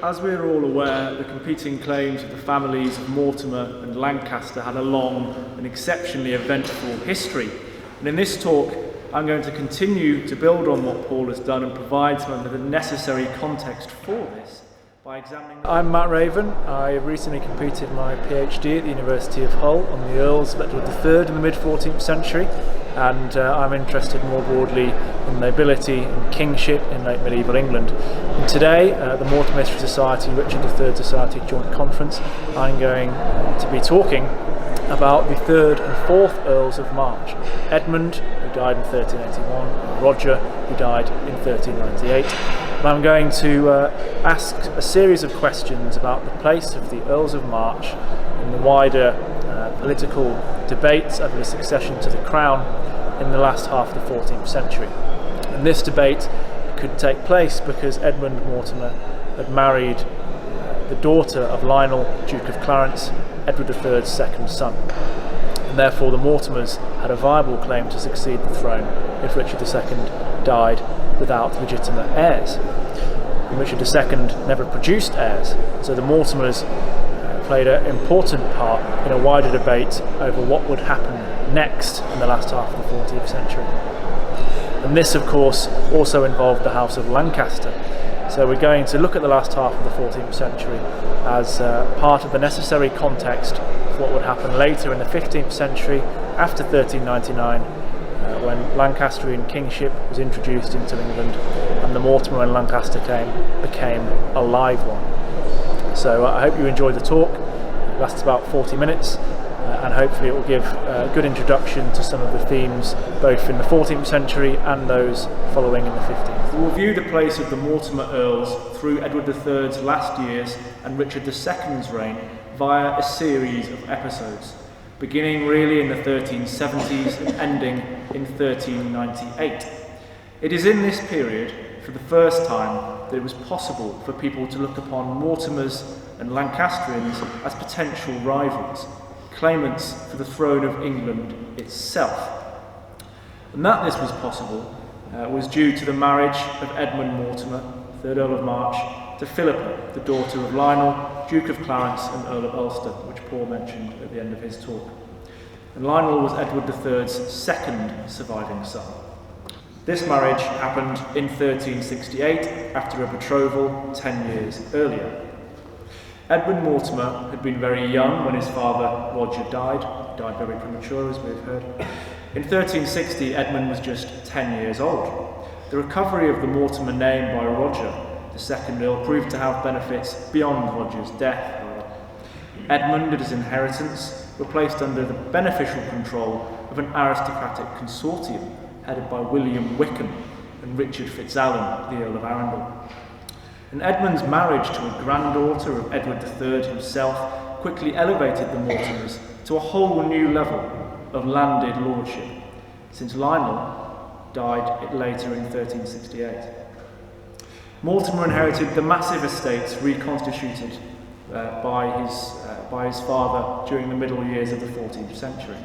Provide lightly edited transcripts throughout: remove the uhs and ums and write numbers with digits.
as we're all aware, the competing claims of the families of Mortimer and Lancaster had a long and exceptionally eventful history. And in this talk, I'm going to continue to build on what Paul has done and provide some of the necessary context for this by examining... I'm Matt Raven. I recently completed my PhD at the University of Hull on the Earls of Edward III in the mid-14th century, and I'm interested more broadly in nobility and kingship in late medieval England. And today, at the Mortimer History Society Richard III Society Joint Conference, I'm going to be talking about the 3rd and 4th Earls of March, Edmund, who died in 1381, and Roger, who died in 1398. And I'm going to ask a series of questions about the place of the Earls of March in the wider political debates over the succession to the crown in the last half of the 14th century. And this debate could take place because Edmund Mortimer had married the daughter of Lionel, Duke of Clarence, Edward III's second son, and therefore the Mortimers had a viable claim to succeed the throne if Richard II died without legitimate heirs. And Richard II never produced heirs, so the Mortimers played an important part in a wider debate over what would happen next in the last half of the 14th century. And this, of course, also involved the House of Lancaster. So we're going to look at the last half of the 14th century as part of the necessary context of what would happen later in the 15th century after 1399, when Lancastrian kingship was introduced into England and the Mortimer and Lancaster claim became a live one. So I hope you enjoyed the talk. It lasts about 40 minutes. And hopefully it will give a good introduction to some of the themes both in the 14th century and those following in the 15th. We'll view the place of the Mortimer Earls through Edward III's last years and Richard II's reign via a series of episodes, beginning really in the 1370s and ending in 1398. It is in this period, for the first time, that it was possible for people to look upon Mortimers and Lancastrians as potential rivals, claimants for the throne of England itself. And that this was possible was due to the marriage of Edmund Mortimer, 3rd Earl of March, to Philippa, the daughter of Lionel, Duke of Clarence and Earl of Ulster, which Paul mentioned at the end of his talk. And Lionel was Edward III's second surviving son. This marriage happened in 1368 after a betrothal 10 years earlier. Edmund Mortimer had been very young when his father Roger died. He died very premature, as we've heard. In 1360, Edmund was just 10 years old. The recovery of the Mortimer name by Roger, the second Earl, proved to have benefits beyond Roger's death. Edmund and his inheritance were placed under the beneficial control of an aristocratic consortium headed by William Wickham and Richard Fitzalan, the Earl of Arundel. And Edmund's marriage to a granddaughter of Edward III himself quickly elevated the Mortimers to a whole new level of landed lordship, since Lionel died later in 1368. Mortimer inherited the massive estates reconstituted by his father during the middle years of the 14th century.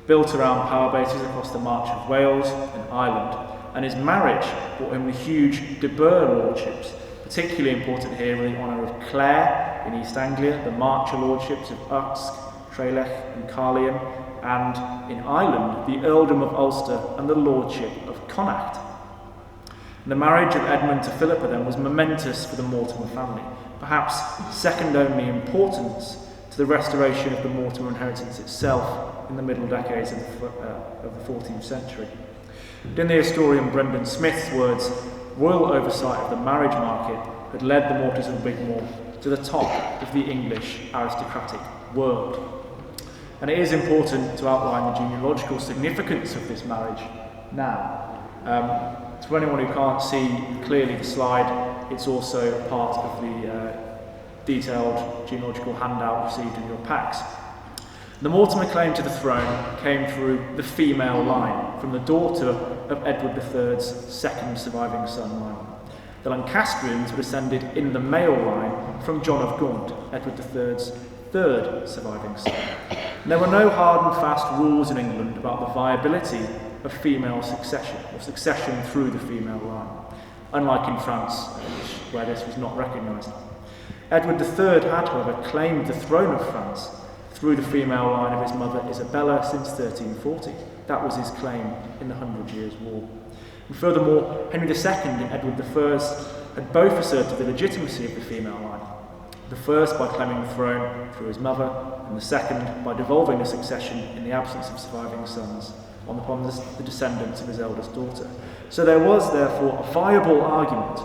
Built around power bases across the March of Wales and Ireland, and his marriage brought him the huge de Burgh lordships, particularly important here in the honour of Clare in East Anglia, the Marcher lordships of Usk, Trelech and Carlion, and in Ireland, the earldom of Ulster and the lordship of Connacht. And the marriage of Edmund to Philippa then was momentous for the Mortimer family, perhaps second only in importance to the restoration of the Mortimer inheritance itself in the middle decades of the 14th century. In the historian Brendan Smith's words, royal oversight of the marriage market had led the Mortimers of Wigmore to the top of the English aristocratic world. And it is important to outline the genealogical significance of this marriage now. To anyone who can't see clearly the slide, it's also part of the detailed genealogical handout received in your packs. The Mortimer claim to the throne came through the female line, from the daughter of Edward III's second surviving son, Lionel. The Lancastrians were descended in the male line from John of Gaunt, Edward III's third surviving son. And there were no hard and fast rules in England about the viability of female succession, or succession through the female line. unlike in France, where this was not recognised. Edward III had, however, claimed the throne of France through the female line of his mother Isabella since 1340. That was his claim in the 100 Years' War. And furthermore, Henry II and Edward I had both asserted the legitimacy of the female line, the first by claiming the throne through his mother, and the second by devolving the succession in the absence of surviving sons upon the descendants of his eldest daughter. So there was, therefore, a viable argument,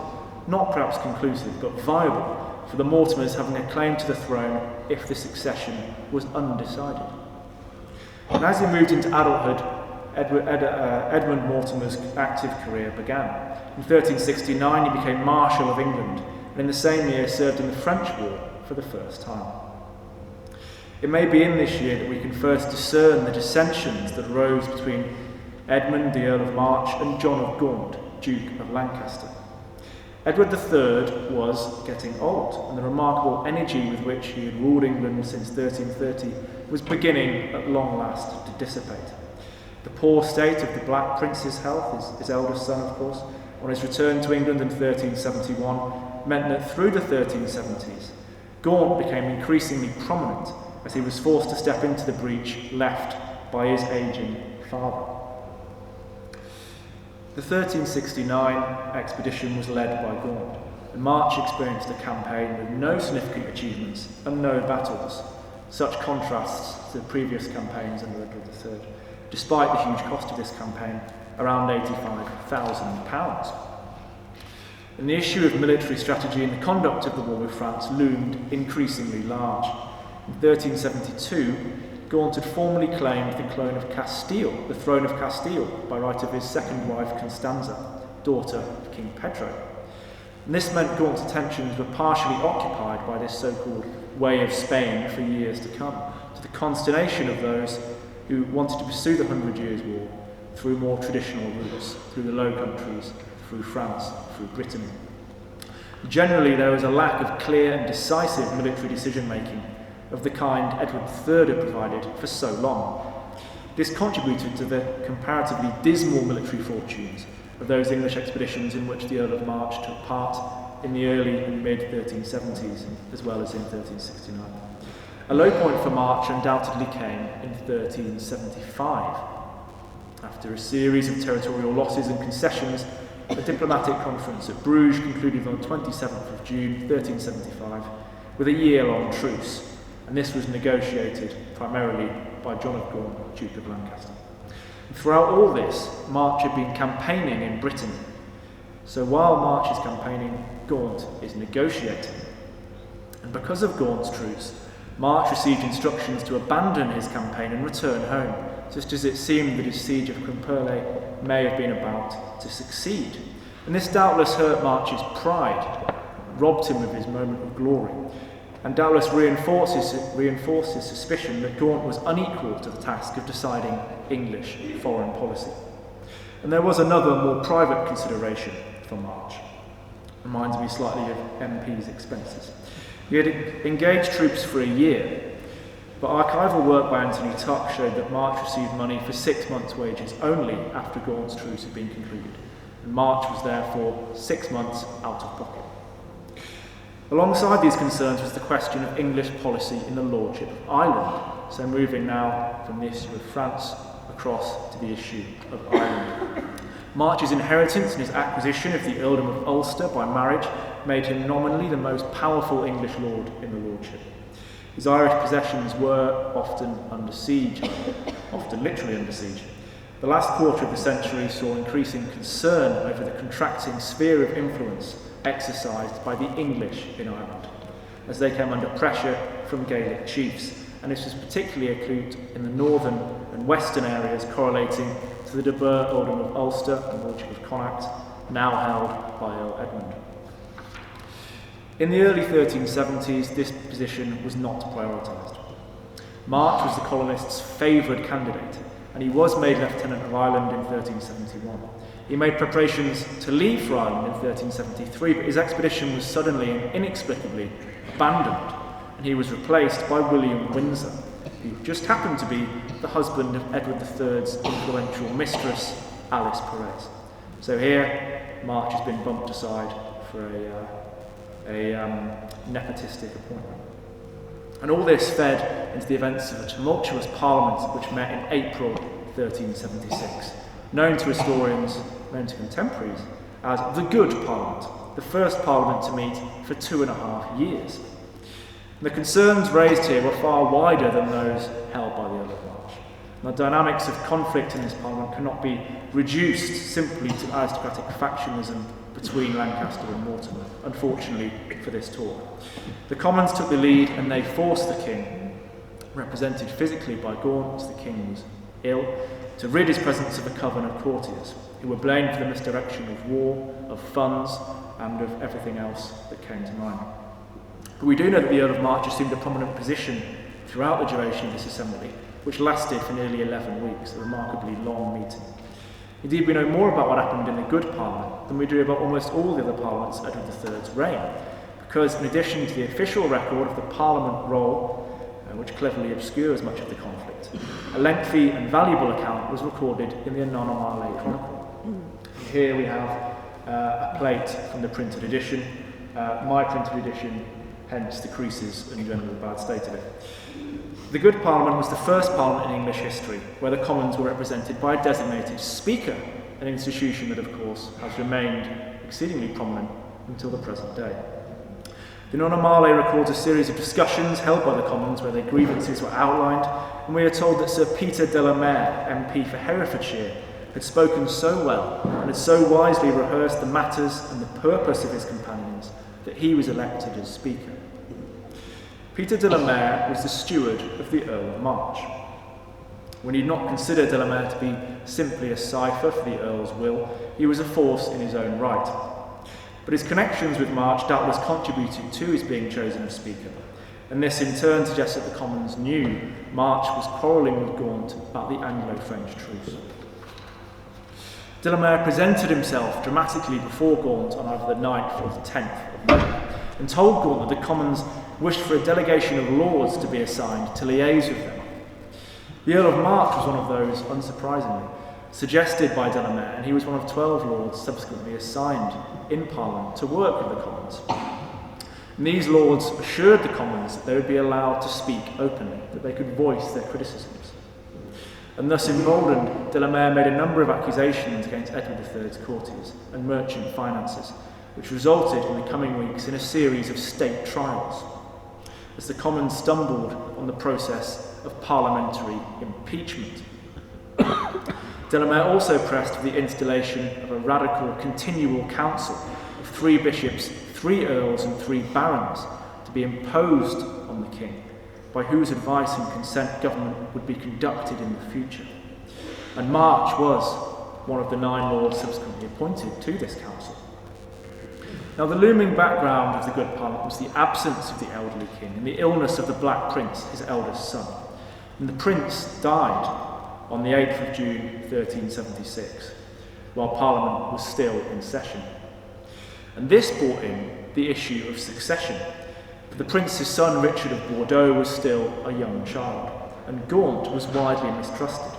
not perhaps conclusive, but viable, for the Mortimers having a claim to the throne if the succession was undecided. And as he moved into adulthood, Edmund Mortimer's active career began. In 1369 he became Marshal of England, and in the same year served in the French War for the first time. It may be in this year that we can first discern the dissensions that arose between Edmund, the Earl of March, and John of Gaunt, Duke of Lancaster. Edward III was getting old, and the remarkable energy with which he had ruled England since 1330 was beginning at long last to dissipate. The poor state of the Black Prince's health, his eldest son of course, on his return to England in 1371, meant that through the 1370s, Gaunt became increasingly prominent as he was forced to step into the breach left by his ageing father. The 1369 expedition was led by Gaunt, and March experienced a campaign with no significant achievements and no battles, such contrasts to the previous campaigns under Edward III, despite the huge cost of this campaign, around £85,000. And the issue of military strategy and the conduct of the war with France loomed increasingly large. In 1372, Gaunt had formally claimed the throne of Castile, by right of his second wife Constanza, daughter of King Pedro. And this meant Gaunt's attentions were partially occupied by this so-called way of Spain for years to come, to the consternation of those who wanted to pursue the 100 Years' War through more traditional routes, through the Low Countries, through France, through Britain. Generally, there was a lack of clear and decisive military decision-making of the kind Edward III had provided for so long. This contributed to the comparatively dismal military fortunes of those English expeditions in which the Earl of March took part in the early and mid-1370s, as well as in 1369. A low point for March undoubtedly came in 1375. After a series of territorial losses and concessions, a diplomatic conference at Bruges concluded on the 27th of June 1375 with a year-long truce, and this was negotiated primarily by John of Gaunt, Duke of Lancaster. And throughout all this, March had been campaigning in Britain. So while March is campaigning, Gaunt is negotiating. And because of Gaunt's truce, March received instructions to abandon his campaign and return home, just as it seemed that his siege of Quimperle may have been about to succeed. And this doubtless hurt March's pride, robbed him of his moment of glory, and doubtless reinforced his suspicion that Gaunt was unequal to the task of deciding English foreign policy. And there was another, more private consideration for March. Reminds me slightly of MP's expenses. He had engaged troops for a year, but archival work by Anthony Tuck showed that March received money for 6 months' wages only after Gaunt's truce had been concluded, and March was therefore 6 months out of pocket. Alongside these concerns was the question of English policy in the lordship of Ireland, so moving now from the issue of France across to the issue of Ireland. March's inheritance and his acquisition of the earldom of Ulster by marriage made him nominally the most powerful English lord in the lordship. His Irish possessions were often under siege, often literally under siege. The last quarter of the century saw increasing concern over the contracting sphere of influence exercised by the English in Ireland, as they came under pressure from Gaelic chiefs, and this was particularly acute in the northern and western areas correlating to the De Burgh earldom of Ulster and lordship of Connacht, now held by Earl Edmund. In the early 1370s, this position was not prioritised. March was the colonists' favoured candidate, and he was made Lieutenant of Ireland in 1371. He made preparations to leave for Ireland in 1373, but his expedition was suddenly and inexplicably abandoned, and he was replaced by William Windsor, who just happened to be the husband of Edward III's influential mistress, Alice Perez. So here, March has been bumped aside for a nepotistic appointment. And all this fed into the events of a tumultuous parliament which met in April 1376, known to historians, known to contemporaries, as the Good Parliament, the first parliament to meet for 2.5 years. And the concerns raised here were far wider than those held by the Earl of March. And the dynamics of conflict in this parliament cannot be reduced simply to aristocratic factionism between Lancaster and Mortimer, unfortunately for this talk. The Commons took the lead and they forced the king, represented physically by Gaunt as the king was ill, to rid his presence of a coven of courtiers who were blamed for the misdirection of war, of funds, and of everything else that came to mind. But we do know that the Earl of March assumed a prominent position throughout the duration of this assembly, which lasted for nearly 11 weeks, a remarkably long meeting. Indeed, we know more about what happened in the Good Parliament than we do about almost all the other parliaments of Edward III's reign, because in addition to the official record of the Parliament roll, which cleverly obscures much of the conflict, a lengthy and valuable account was recorded in the Anonomale Chronicle. And here we have a plate from the printed edition, my printed edition, hence the creases and general bad state of it. The Good Parliament was the first parliament in English history where the Commons were represented by a designated Speaker, an institution that, of course, has remained exceedingly prominent until the present day. The Anonomale records a series of discussions held by the Commons where their grievances were outlined, and we are told that Sir Peter de la Mare, MP for Herefordshire, had spoken so well and had so wisely rehearsed the matters and the purpose of his companions that he was elected as Speaker. Peter de la Mare was the steward of the Earl of March. When he did not consider de la Mare to be simply a cipher for the Earl's will, he was a force in his own right. But his connections with March doubtless contributed to his being chosen as Speaker, and this in turn suggests that the Commons knew March was quarrelling with Gaunt about the Anglo-French truce. De la Mare presented himself dramatically before Gaunt on either the 9th or the 10th of May, and told Gaunt that the Commons wished for a delegation of lords to be assigned to liaise with them. The Earl of March was one of those, unsurprisingly, suggested by de la Mare, and he was one of 12 lords subsequently assigned in Parliament to work with the Commons. And these lords assured the Commons that they would be allowed to speak openly, that they could voice their criticisms. And thus emboldened, de la Mare made a number of accusations against Edward III's courtiers and merchant finances, which resulted in the coming weeks in a series of state trials, as the Commons stumbled on the process of parliamentary impeachment. De la Mare also pressed for the installation of a radical continual council of 3 bishops, 3 earls and 3 barons to be imposed on the king, by whose advice and consent government would be conducted in the future. And March was one of the 9 lords subsequently appointed to this council. Now, the looming background of the Good Parliament was the absence of the elderly king and the illness of the Black Prince, his eldest son. And the prince died on the 8th of June 1376, while Parliament was still in session. And this brought in the issue of succession. But the prince's son, Richard of Bordeaux, was still a young child, and Gaunt was widely mistrusted.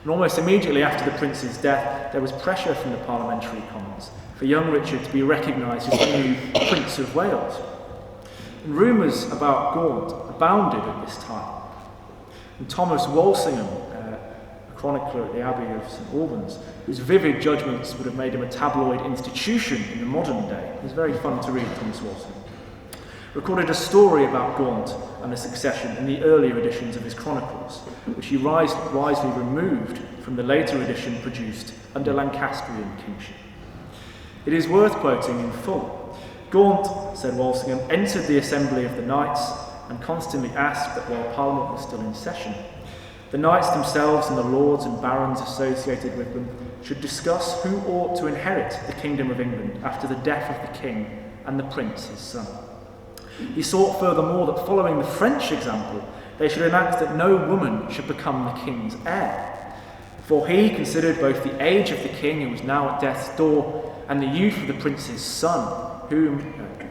And almost immediately after the prince's death, there was pressure from the parliamentary Commons for young Richard to be recognised as the new Prince of Wales. And rumours about Gaunt abounded at this time. And Thomas Walsingham, a chronicler at the Abbey of St Albans, whose vivid judgments would have made him a tabloid institution in the modern day, it was very fun to read Thomas Walsingham, recorded a story about Gaunt and the succession in the earlier editions of his chronicles, which he wisely removed from the later edition produced under Lancastrian kingship. It is worth quoting in full. Gaunt, said Walsingham, entered the assembly of the knights and constantly asked that while Parliament was still in session, the knights themselves and the lords and barons associated with them should discuss who ought to inherit the kingdom of England after the death of the king and the prince his son. He sought furthermore that following the French example, they should enact that no woman should become the king's heir. For he considered both the age of the king, who was now at death's door, and the youth of the prince's son, whom,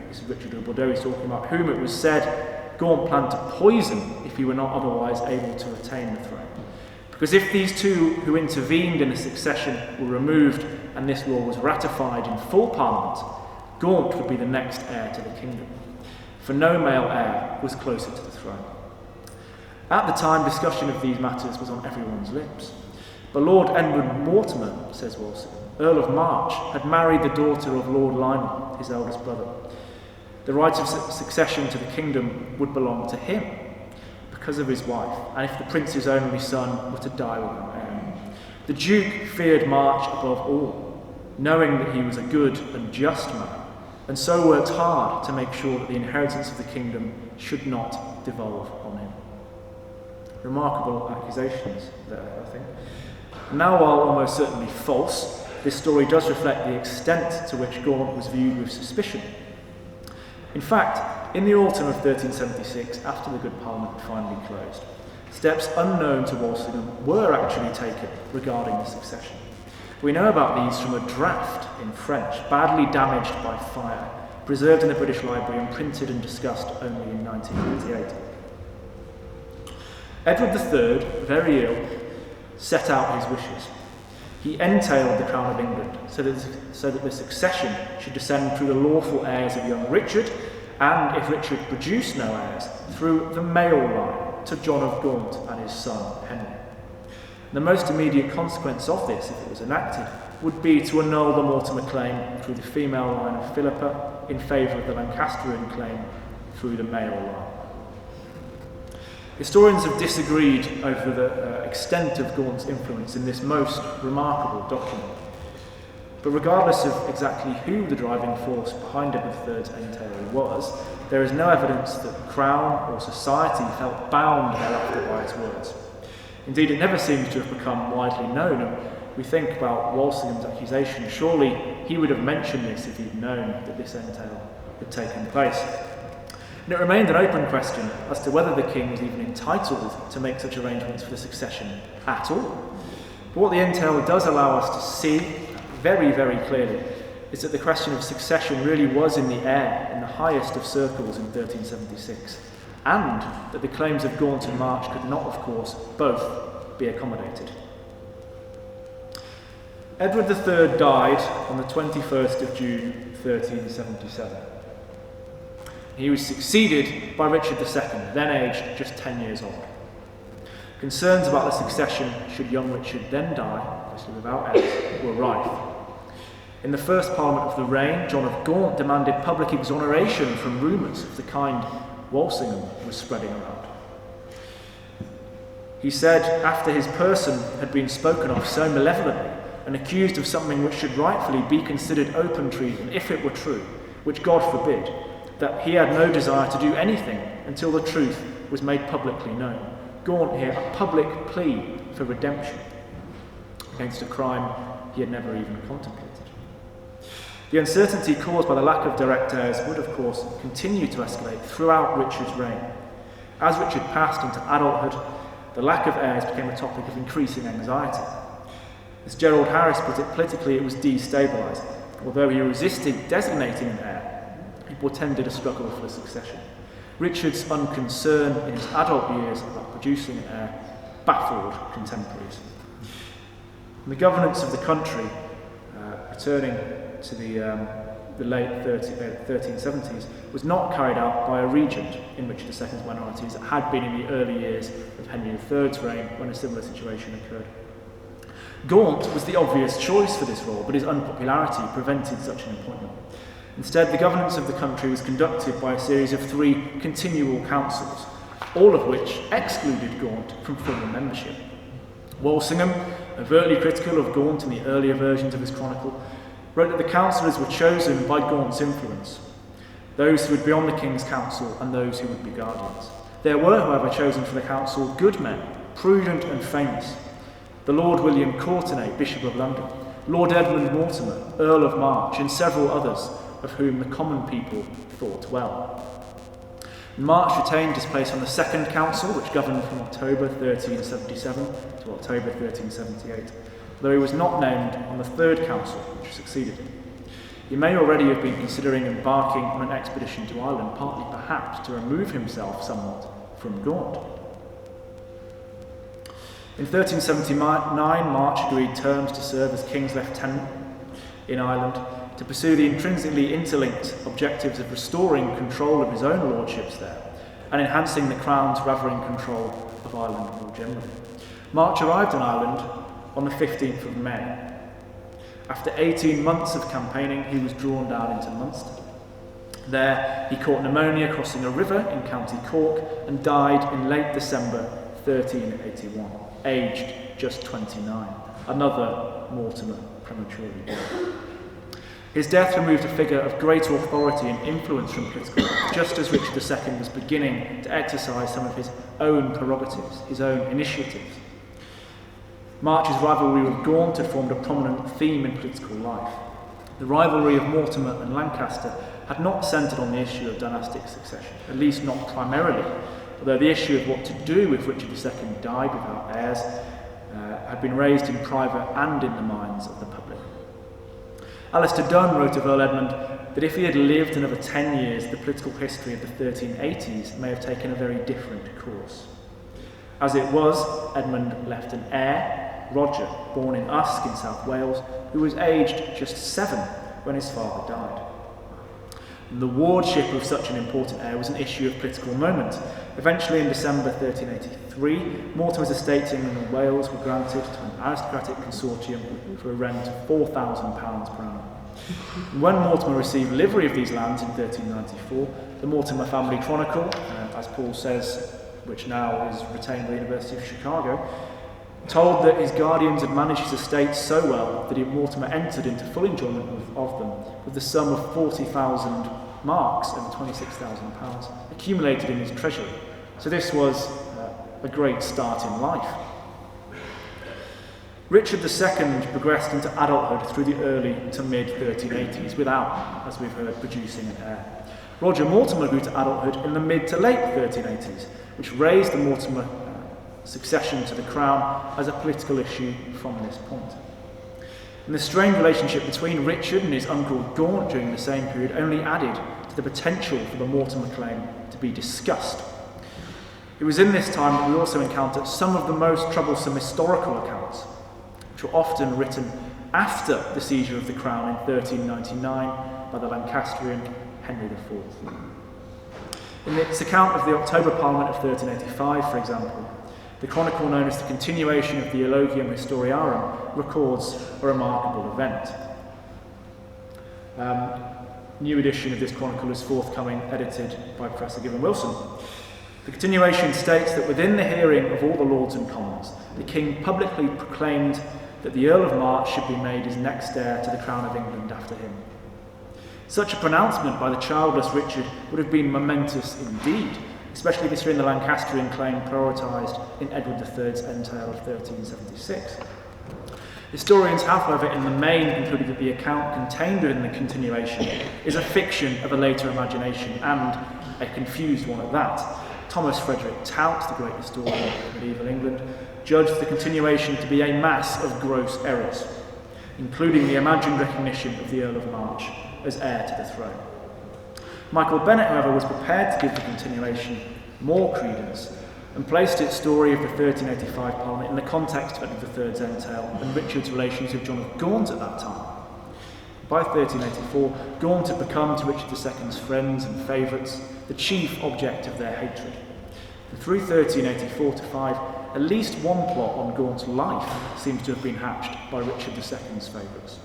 this is Richard of Bordeaux he's talking about, whom it was said Gaunt planned to poison if he were not otherwise able to retain the throne. Because if these two who intervened in the succession were removed and this law was ratified in full Parliament, Gaunt would be the next heir to the kingdom, for no male heir was closer to the throne. At the time, discussion of these matters was on everyone's lips. But Lord Edmund Mortimer, says Walsingham, Earl of March, had married the daughter of Lord Lionel, his eldest brother. The right of succession to the kingdom would belong to him because of his wife, and if the prince's only son were to die without heir. The Duke feared March above all, knowing that he was a good and just man, and so worked hard to make sure that the inheritance of the kingdom should not devolve on him. Remarkable accusations there, I think. Now, while almost certainly false, this story does reflect the extent to which Gaunt was viewed with suspicion. In fact, in the autumn of 1376, after the Good Parliament had finally closed, steps unknown to Walsingham were actually taken regarding the succession. We know about these from a draft in French, badly damaged by fire, preserved in the British Library and printed and discussed only in 1988. Edward III, very ill, set out his wishes. He entailed the crown of England so that the succession should descend through the lawful heirs of young Richard, and if Richard produced no heirs, through the male line to John of Gaunt and his son Henry. The most immediate consequence of this, if it was enacted, would be to annul the Mortimer claim through the female line of Philippa in favour of the Lancastrian claim through the male line. Historians have disagreed over the extent of Gaunt's influence in this most remarkable document. But regardless of exactly who the driving force behind Edward III's entail was, there is no evidence that the Crown or society felt bound thereafter by its words. Indeed, it never seems to have become widely known, and we think about Walsingham's accusation. Surely he would have mentioned this if he'd known that this entail had taken place. And it remained an open question as to whether the king was even entitled to make such arrangements for the succession at all. But what the entail does allow us to see very, very clearly is that the question of succession really was in the air in the highest of circles in 1376, and that the claims of Gaunt and March could not, of course, both be accommodated. Edward III died on the 21st of June 1377. He was succeeded by Richard II, then aged just 10 years old. Concerns about the succession, should young Richard then die, obviously without heirs, were rife. In the first Parliament of the reign, John of Gaunt demanded public exoneration from rumours of the kind Walsingham was spreading around. He said, after his person had been spoken of so malevolently and accused of something which should rightfully be considered open treason, if it were true, which God forbid, that he had no desire to do anything until the truth was made publicly known. Gaunt here, a public plea for redemption against a crime he had never even contemplated. The uncertainty caused by the lack of direct heirs would, of course, continue to escalate throughout Richard's reign. As Richard passed into adulthood, the lack of heirs became a topic of increasing anxiety. As Gerald Harris put it, politically it was destabilising. Although he resisted designating an heir, he portended a struggle for the succession. Richard's unconcern in his adult years about producing an heir baffled contemporaries. And the governance of the country, returning to the late 1370s, was not carried out by a regent in Richard II's minorities. It had been in the early years of Henry III's reign when a similar situation occurred. Gaunt was the obvious choice for this role, but his unpopularity prevented such an appointment. Instead, the governance of the country was conducted by a series of 3 continual councils, all of which excluded Gaunt from formal membership. Walsingham, overtly critical of Gaunt in the earlier versions of his chronicle, wrote that the councillors were chosen by Gaunt's influence, those who would be on the king's council and those who would be guardians. There were, however, chosen for the council good men, prudent and famous: the Lord William Courtenay, Bishop of London, Lord Edmund Mortimer, Earl of March, and several others of whom the common people thought well. March retained his place on the Second Council, which governed from October 1377 to October 1378, though he was not named on the Third Council, which succeeded him. He may already have been considering embarking on an expedition to Ireland, partly perhaps to remove himself somewhat from Gaunt. In 1379, March agreed terms to serve as King's Lieutenant in Ireland to pursue the intrinsically interlinked objectives of restoring control of his own lordships there and enhancing the Crown's ravaling control of Ireland more generally. March arrived in Ireland on the 15th of May. After 18 months of campaigning, he was drawn down into Munster. There, he caught pneumonia crossing a river in County Cork and died in late December 1381, aged just 29. Another Mortimer prematurely dead. His death removed a figure of great authority and influence from political life, just as Richard II was beginning to exercise some of his own prerogatives, his own initiatives. March's rivalry with Gaunt had formed a prominent theme in political life. The rivalry of Mortimer and Lancaster had not centred on the issue of dynastic succession, at least not primarily, although the issue of what to do if Richard II died without heirs had been raised in private and in the minds of the public. Alistair Dunn wrote of Earl Edmund that if he had lived another 10 years, the political history of the 1380s may have taken a very different course. As it was, Edmund left an heir, Roger, born in Usk in South Wales, who was aged just 7 when his father died. And the wardship of such an important heir was an issue of political moment. Eventually, in December 1383, Mortimer's estates in England and Wales were granted to an aristocratic consortium for a rent of £4,000 per annum. And when Mortimer received livery of these lands in 1394, the Mortimer Family Chronicle, as Paul says, which now is retained by the University of Chicago, told that his guardians had managed his estates so well that Mortimer entered into full enjoyment of them with the sum of 40,000 marks over £26,000 accumulated in his treasury. So this was a great start in life. Richard II progressed into adulthood through the early to mid-1380s without, as we've heard, producing an heir. Roger Mortimer grew to adulthood in the mid to late 1380s, which raised the Mortimer succession to the crown as a political issue from this point. And the strained relationship between Richard and his uncle Gaunt during the same period only added to the potential for the Mortimer claim to be discussed. It was in this time that we also encountered some of the most troublesome historical accounts, which were often written after the seizure of the crown in 1399 by the Lancastrian Henry IV. In its account of the October Parliament of 1385, for example, the chronicle known as the Continuation of the Elogium Historiarum records a remarkable event. New edition of this chronicle is forthcoming, edited by Professor Gibbon Wilson. The continuation states that within the hearing of all the Lords and Commons, the King publicly proclaimed that the Earl of March should be made his next heir to the crown of England after him. Such a pronouncement by the childless Richard would have been momentous indeed, especially considering the Lancastrian claim prioritised in Edward III's entail of 1376. Historians have, however, in the main concluded that the account contained within the continuation is a fiction of a later imagination, and a confused one at that. Thomas Frederick Tout, the great historian of medieval England, judged the continuation to be a mass of gross errors, including the imagined recognition of the Earl of March as heir to the throne. Michael Bennett, however, was prepared to give the continuation more credence and placed its story of the 1385 Parliament in the context of Edward III's entail and Richard's relations with John of Gaunt at that time. By 1384, Gaunt had become to Richard II's friends and favourites the chief object of their hatred. And through 1384 to 5, at least one plot on Gaunt's life seems to have been hatched by Richard II's favourites.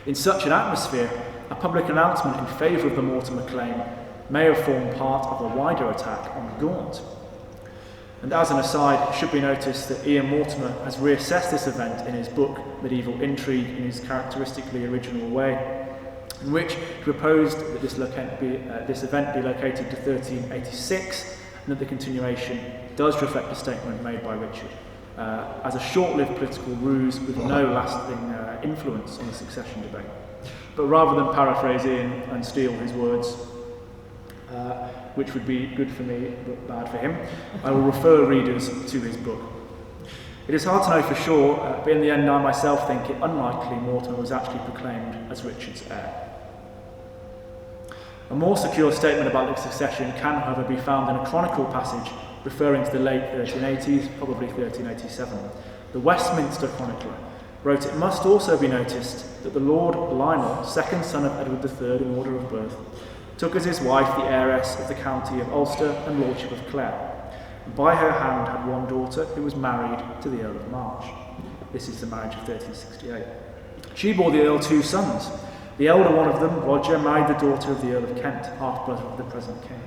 In such an atmosphere, a public announcement in favour of the Mortimer claim may have formed part of a wider attack on Gaunt. And as an aside, it should be noticed that Ian Mortimer has reassessed this event in his book Medieval Intrigue in his characteristically original way, in which he proposed that this event be located to 1386 and that the continuation does reflect a statement made by Richard as a short-lived political ruse with no lasting influence on the succession debate. But rather than paraphrase Ian and steal his words, which would be good for me but bad for him, I will refer readers to his book. It is hard to know for sure, but in the end I myself think it unlikely Mortimer was actually proclaimed as Richard's heir. A more secure statement about the succession can, however, be found in a chronicle passage referring to the late 1380s, probably 1387. The Westminster chronicler wrote, "It must also be noticed that the Lord Lionel, second son of Edward III in order of birth, took as his wife the heiress of the county of Ulster and lordship of Clare, and by her hand had one daughter who was married to the Earl of March." This is the marriage of 1368. She bore the Earl 2 sons. The elder one of them, Roger, married the daughter of the Earl of Kent, half-brother of the present king.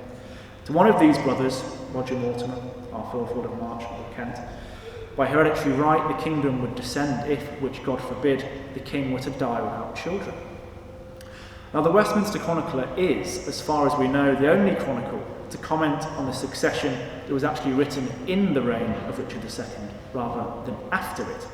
To one of these brothers, Roger Mortimer, our Earl of March of Kent, by hereditary right the kingdom would descend if, which God forbid, the king were to die without children. Now the Westminster Chronicler is, as far as we know, the only chronicle to comment on the succession that was actually written in the reign of Richard II, rather than after it.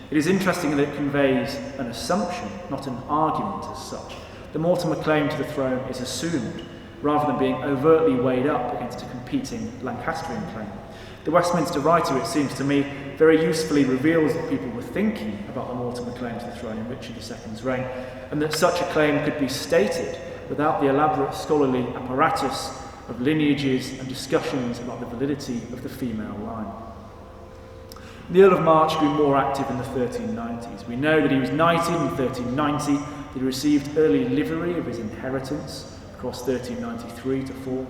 It is interesting that it conveys an assumption, not an argument as such. The Mortimer claim to the throne is assumed, rather than being overtly weighed up against a competing Lancastrian claim. The Westminster writer, it seems to me, very usefully reveals that people were thinking about the Mortimer claim to the throne in Richard II's reign, and that such a claim could be stated without the elaborate scholarly apparatus of lineages and discussions about the validity of the female line. The Earl of March grew more active in the 1390s. We know that he was knighted in 1390, that he received early livery of his inheritance across 1393 to 4,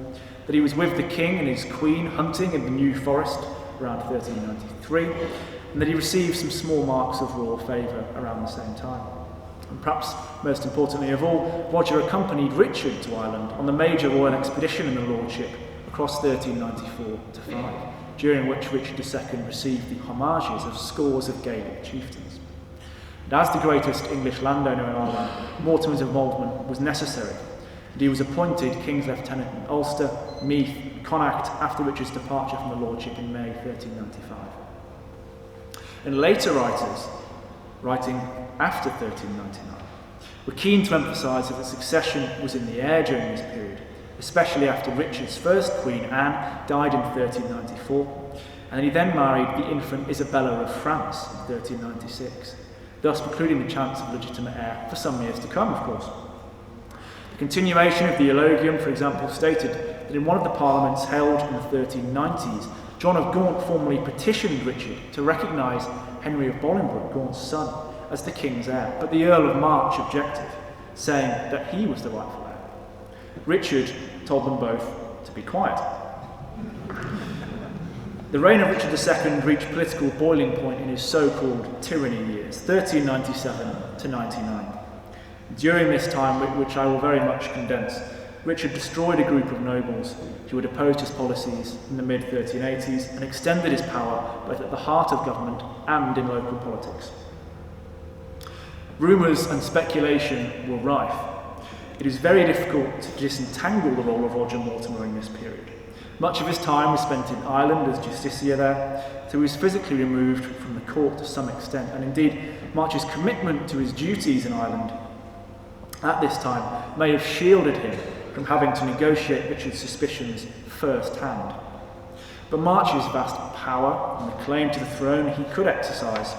that he was with the king and his queen hunting in the New Forest around 1393, and that he received some small marks of royal favour around the same time. And perhaps most importantly of all, Roger accompanied Richard to Ireland on the major royal expedition in the lordship across 1394 to 5, during which Richard II received the homages of scores of Gaelic chieftains. And as the greatest English landowner in Ireland, Mortimer's involvement was necessary, and he was appointed King's Lieutenant in Ulster, Meath, and Connacht after Richard's departure from the lordship in May 1395. And later writers, writing after 1399, were keen to emphasise that the succession was in the air during this period, especially after Richard's first queen, Anne, died in 1394, and he then married the infant Isabella of France in 1396, thus precluding the chance of legitimate heir for some years to come, of course. The continuation of the eulogium, for example, stated that in one of the parliaments held in the 1390s, John of Gaunt formally petitioned Richard to recognise Henry of Bolingbroke, Gaunt's son, as the king's heir, but the Earl of March objected, saying that he was the rightful heir. Richard told them both to be quiet. The reign of Richard II reached political boiling point in his so-called tyranny years, 1397 to 99. During this time, which I will very much condense, Richard destroyed a group of nobles who had opposed his policies in the mid-1380s and extended his power both at the heart of government and in local politics. Rumours and speculation were rife. It is very difficult to disentangle the role of Roger Mortimer in this period. Much of his time was spent in Ireland as justiciar there, so he was physically removed from the court to some extent, and indeed March's commitment to his duties in Ireland at this time may have shielded him from having to negotiate Richard's suspicions firsthand. But March's vast power and the claim to the throne he could exercise,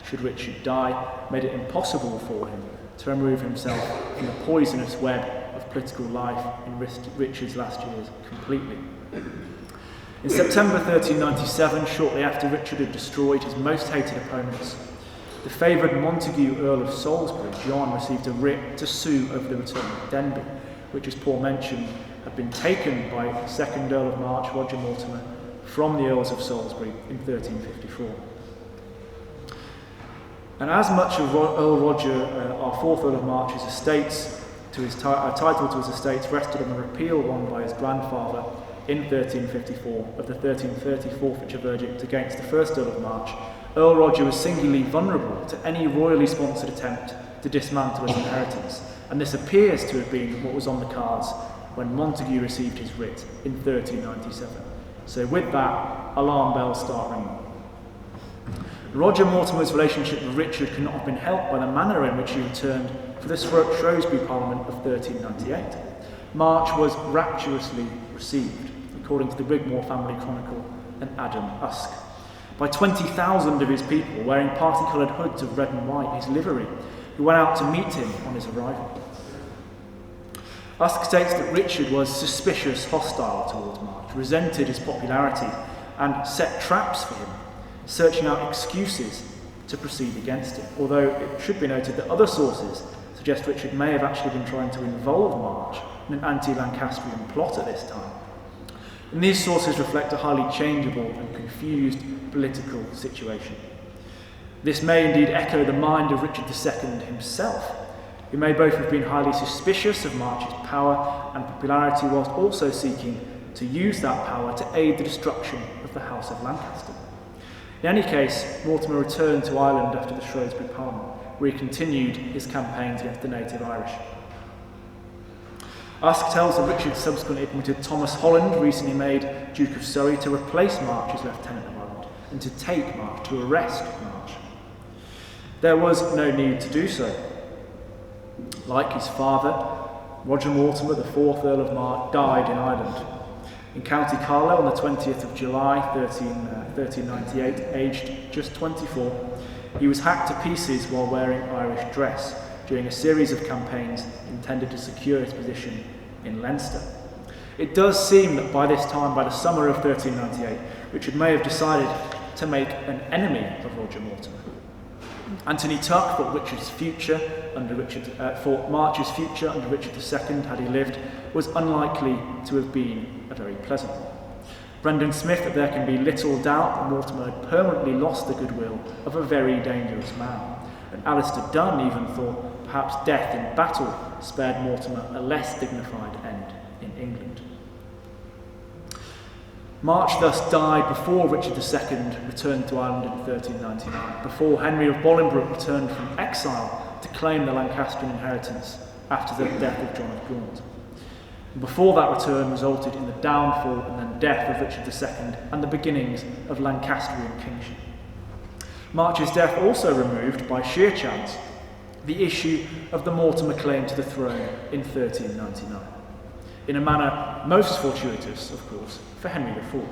should Richard die, made it impossible for him to remove himself from the poisonous web of political life in Richard's last years completely. In September 1397, shortly after Richard had destroyed his most hated opponents, the favoured Montague Earl of Salisbury, John, received a writ to sue over the return of Denbigh, which, as Paul mentioned, had been taken by 2nd Earl of March, Roger Mortimer, from the Earls of Salisbury in 1354. And as much of Earl Roger, our 4th Earl of March's estates, to his title to his estates rested on the repeal won by his grandfather in 1354 of the 1330 forfeiture verdict against the 1st Earl of March, Earl Roger was singularly vulnerable to any royally sponsored attempt to dismantle his inheritance, and this appears to have been what was on the cards when Montague received his writ in 1397. So with that, alarm bells start ringing. Roger Mortimer's relationship with Richard could not have been helped by the manner in which he returned for the Shrewsbury Parliament of 1398. March was rapturously received, according to the Rigmore Family Chronicle and Adam Usk, by 20,000 of his people wearing party-coloured hoods of red and white, his livery, who went out to meet him on his arrival. Usk states that Richard was suspicious, hostile towards March, resented his popularity, and set traps for him, searching out excuses to proceed against him. Although it should be noted that other sources suggest Richard may have actually been trying to involve March in an anti-Lancastrian plot at this time. And these sources reflect a highly changeable and confused political situation. This may indeed echo the mind of Richard II himself, who may both have been highly suspicious of March's power and popularity, whilst also seeking to use that power to aid the destruction of the House of Lancaster. In any case, Mortimer returned to Ireland after the Shrewsbury Parliament, where he continued his campaigns against the native Irish. Usk tells that Richard subsequently appointed Thomas Holland, recently made Duke of Surrey, to replace March as Lieutenant of Ireland and to take March, to arrest March. There was no need to do so. Like his father, Roger Mortimer, the 4th Earl of March, died in Ireland. In County Carlow on the 20th of July 1398, aged just 24, he was hacked to pieces while wearing Irish dress during a series of campaigns intended to secure his position in Leinster. It does seem that by this time, by the summer of 1398, Richard may have decided to make an enemy of Roger Mortimer. Anthony Tuck thought March's future under Richard II, had he lived, was unlikely to have been a very pleasant one. Brendan Smith that there can be little doubt that Mortimer had permanently lost the goodwill of a very dangerous man, and Alistair Dunn even thought perhaps death in battle spared Mortimer a less dignified end in England. March thus died before Richard II returned to Ireland in 1399, before Henry of Bolingbroke returned from exile to claim the Lancastrian inheritance after the death of John of Gaunt. And before that return resulted in the downfall and then death of Richard II and the beginnings of Lancastrian kingship. March's death also removed, by sheer chance, the issue of the Mortimer claim to the throne in 1399. In a manner most fortuitous, of course, for Henry IV.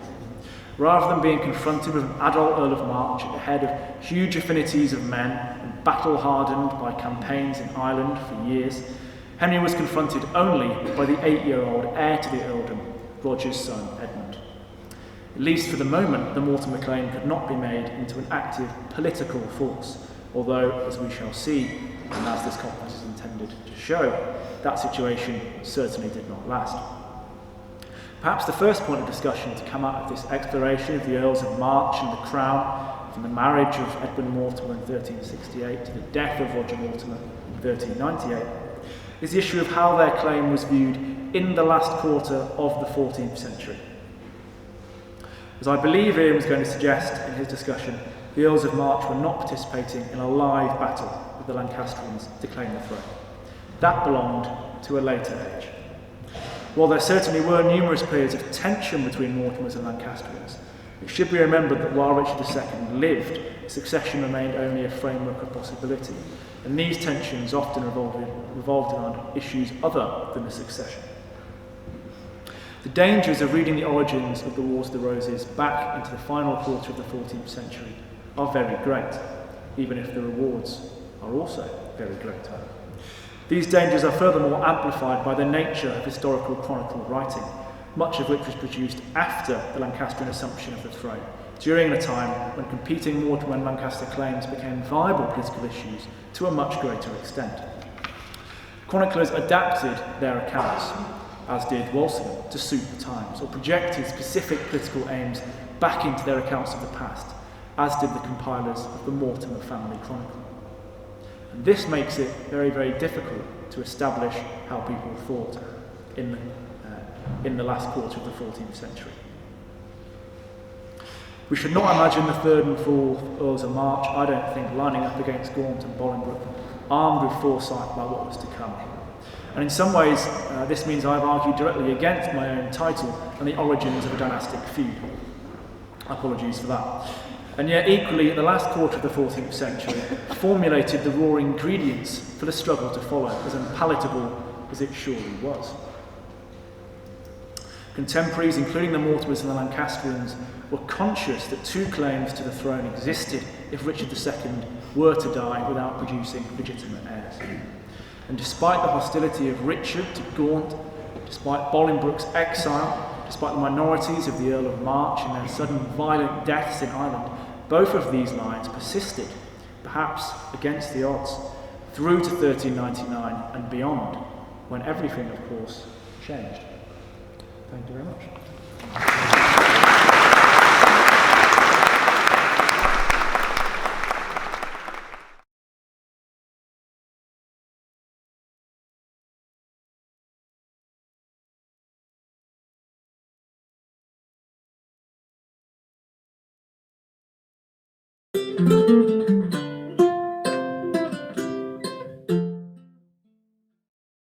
Rather than being confronted with an adult Earl of March at the head of huge affinities of men and battle-hardened by campaigns in Ireland for years, Henry was confronted only by the 8-year-old heir to the earldom, Roger's son Edmund. At least for the moment, the Mortimer claim could not be made into an active political force, although, as we shall see, and as this conference is intended to show, that situation certainly did not last. Perhaps the first point of discussion to come out of this exploration of the Earls of March and the Crown, from the marriage of Edmund Mortimer in 1368 to the death of Roger Mortimer in 1398, is the issue of how their claim was viewed in the last quarter of the 14th century. As I believe Ian was going to suggest in his discussion, the Earls of March were not participating in a live battle with the Lancastrians to claim the throne. That belonged to a later age. While there certainly were numerous periods of tension between Mortimers and Lancastrians, it should be remembered that while Richard II lived, succession remained only a framework of possibility, and these tensions often revolved around issues other than the succession. The dangers of reading the origins of the Wars of the Roses back into the final quarter of the 14th century are very great, even if the rewards are also very great. These dangers are furthermore amplified by the nature of historical chronicle writing, much of which was produced after the Lancastrian assumption of the throne, during a time when competing Mortimer and Lancaster claims became viable political issues to a much greater extent. Chroniclers adapted their accounts, as did Walsingham, to suit the times, or projected specific political aims back into their accounts of the past, as did the compilers of the Mortimer family chronicle. And this makes it very, very difficult to establish how people thought in the last quarter of the 14th century. We should not imagine the 3rd and 4th Earls of March, I don't think, lining up against Gaunt and Bolingbroke, armed with foresight about what was to come. And in some ways, this means I've argued directly against my own title and the origins of a dynastic feud. Apologies for that. And yet equally, the last quarter of the 14th century formulated the raw ingredients for the struggle to follow, as unpalatable as it surely was. Contemporaries, including the Mortimers and the Lancastrians, were conscious that two claims to the throne existed if Richard II were to die without producing legitimate heirs. And despite the hostility of Richard to Gaunt, despite Bolingbroke's exile, despite the minorities of the Earl of March and their sudden violent deaths in Ireland, both of these lines persisted, perhaps against the odds, through to 1399 and beyond, when everything, of course, changed. Thank you very much.